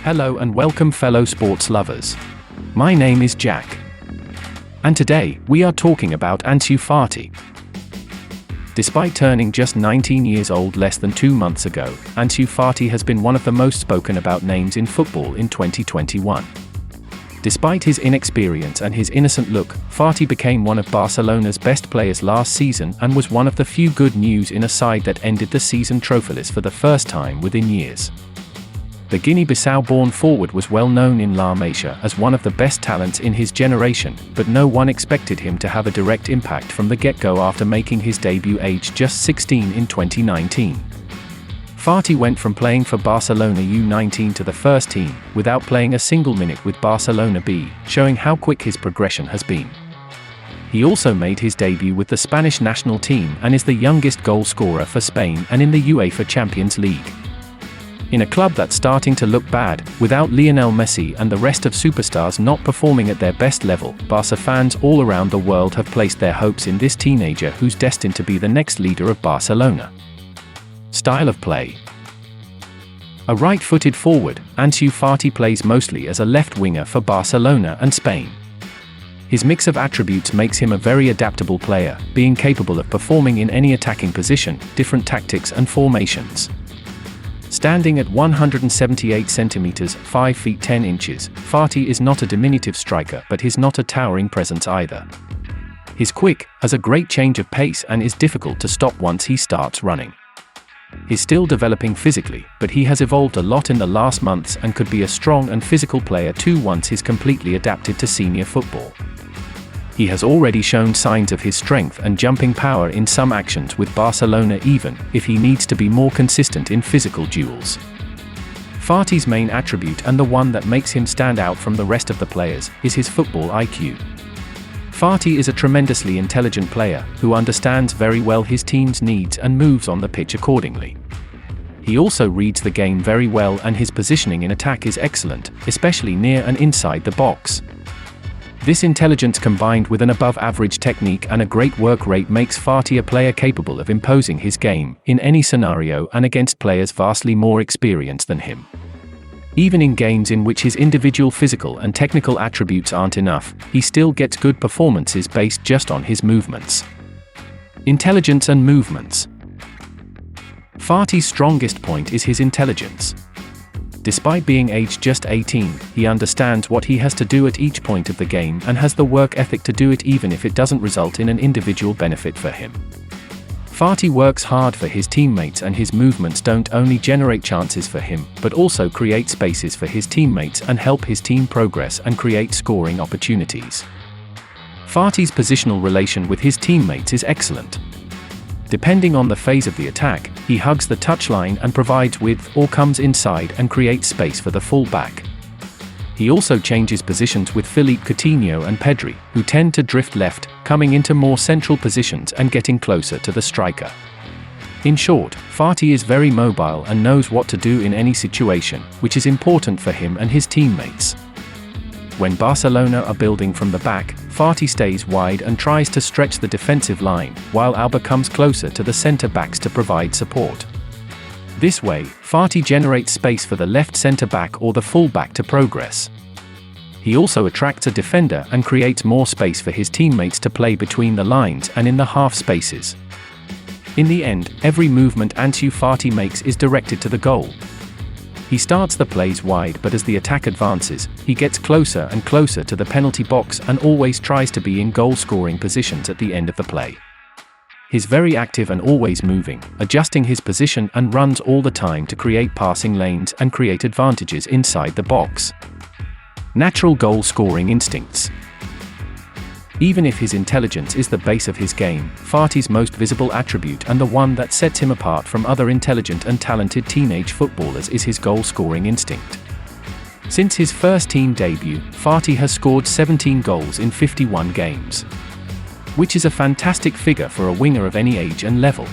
Hello and welcome fellow sports lovers. My name is Jack. And today, we are talking about Ansu Fati. Despite turning just 19 years old less than 2 months ago, Ansu Fati has been one of the most spoken about names in football in 2021. Despite his inexperience and his innocent look, Fati became one of Barcelona's best players last season and was one of the few good news in a side that ended the season trophyless for the first time within years. The Guinea-Bissau-born forward was well known in La Masia as one of the best talents in his generation, but no one expected him to have a direct impact from the get-go after making his debut aged just 16 in 2019. Fati went from playing for Barcelona U19 to the first team, without playing a single minute with Barcelona B, showing how quick his progression has been. He also made his debut with the Spanish national team and is the youngest goal scorer for Spain and in the UEFA Champions League. In a club that's starting to look bad, without Lionel Messi and the rest of superstars not performing at their best level, Barca fans all around the world have placed their hopes in this teenager who's destined to be the next leader of Barcelona. Style of play. A right-footed forward, Ansu Fati plays mostly as a left winger for Barcelona and Spain. His mix of attributes makes him a very adaptable player, being capable of performing in any attacking position, different tactics and formations. Standing at 178 centimeters, 5 feet 10 inches, Fati is not a diminutive striker, but he's not a towering presence either. He's quick, has a great change of pace and is difficult to stop once he starts running. He's still developing physically, but he has evolved a lot in the last months and could be a strong and physical player too once he's completely adapted to senior football. He has already shown signs of his strength and jumping power in some actions with Barcelona even if he needs to be more consistent in physical duels. Fati's main attribute and the one that makes him stand out from the rest of the players is his football IQ. Fati is a tremendously intelligent player who understands very well his team's needs and moves on the pitch accordingly. He also reads the game very well and his positioning in attack is excellent, especially near and inside the box. This intelligence combined with an above-average technique and a great work rate makes Fati a player capable of imposing his game in any scenario and against players vastly more experienced than him. Even in games in which his individual physical and technical attributes aren't enough, he still gets good performances based just on his movements. Intelligence and movements. Fati's strongest point is his intelligence. Despite being aged just 18, he understands what he has to do at each point of the game and has the work ethic to do it even if it doesn't result in an individual benefit for him. Fati works hard for his teammates and his movements don't only generate chances for him, but also create spaces for his teammates and help his team progress and create scoring opportunities. Fati's positional relation with his teammates is excellent. Depending on the phase of the attack, he hugs the touchline and provides width or comes inside and creates space for the full-back. He also changes positions with Philippe Coutinho and Pedri, who tend to drift left, coming into more central positions and getting closer to the striker. In short, Fati is very mobile and knows what to do in any situation, which is important for him and his teammates. When Barcelona are building from the back, Fati stays wide and tries to stretch the defensive line, while Alba comes closer to the centre-backs to provide support. This way, Fati generates space for the left centre-back or the full-back to progress. He also attracts a defender and creates more space for his teammates to play between the lines and in the half spaces. In the end, every movement Ansu Fati makes is directed to the goal. He starts the plays wide, but as the attack advances, he gets closer and closer to the penalty box and always tries to be in goal-scoring positions at the end of the play. He's very active and always moving, adjusting his position and runs all the time to create passing lanes and create advantages inside the box. Natural goal-scoring instincts. Even if his intelligence is the base of his game, Fati's most visible attribute and the one that sets him apart from other intelligent and talented teenage footballers is his goal-scoring instinct. Since his first team debut, Fati has scored 17 goals in 51 games, which is a fantastic figure for a winger of any age and level.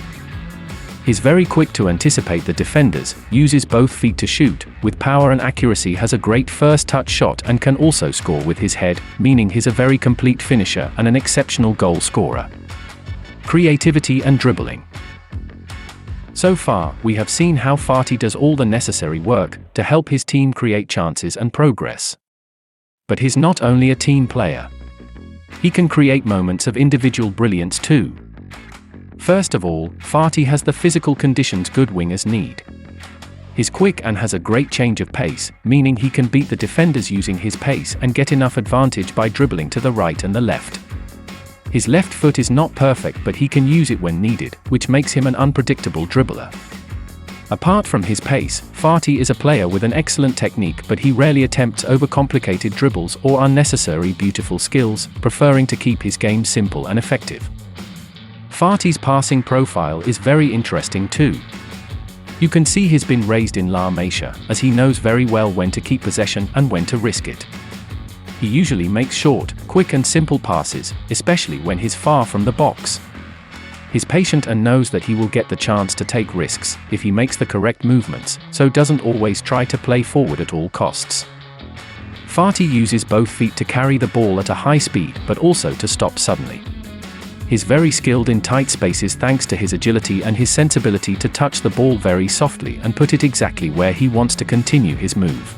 He's very quick to anticipate the defenders, uses both feet to shoot, with power and accuracy, has a great first touch shot and can also score with his head, meaning he's a very complete finisher and an exceptional goal scorer. Creativity and dribbling. So far, we have seen how Fati does all the necessary work to help his team create chances and progress. But he's not only a team player. He can create moments of individual brilliance too. First of all, Fati has the physical conditions good wingers need. He's quick and has a great change of pace, meaning he can beat the defenders using his pace and get enough advantage by dribbling to the right and the left. His left foot is not perfect, but he can use it when needed, which makes him an unpredictable dribbler. Apart from his pace, Fati is a player with an excellent technique, but he rarely attempts overcomplicated dribbles or unnecessary beautiful skills, preferring to keep his game simple and effective. Fati's passing profile is very interesting too. You can see he's been raised in La Masia, as he knows very well when to keep possession and when to risk it. He usually makes short, quick and simple passes, especially when he's far from the box. He's patient and knows that he will get the chance to take risks if he makes the correct movements, so doesn't always try to play forward at all costs. Fati uses both feet to carry the ball at a high speed, but also to stop suddenly. He's very skilled in tight spaces thanks to his agility and his sensibility to touch the ball very softly and put it exactly where he wants to continue his move.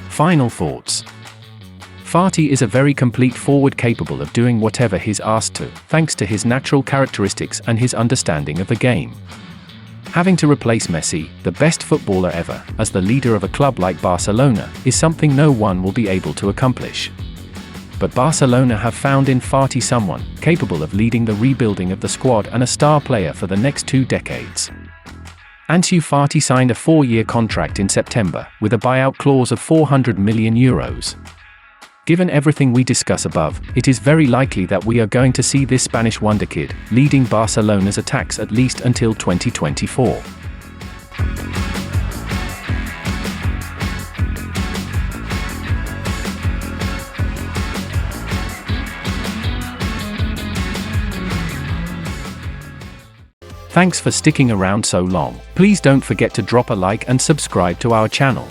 Final thoughts. Fati is a very complete forward capable of doing whatever he's asked to, thanks to his natural characteristics and his understanding of the game. Having to replace Messi, the best footballer ever, as the leader of a club like Barcelona, is something no one will be able to accomplish. But Barcelona have found in Fati someone capable of leading the rebuilding of the squad and a star player for the next 2 decades. Ansu Fati signed a 4-year contract in September, with a buyout clause of €400 million. Given everything we discuss above, it is very likely that we are going to see this Spanish wonderkid leading Barcelona's attacks at least until 2024. Thanks for sticking around so long. Please don't forget to drop a like and subscribe to our channel.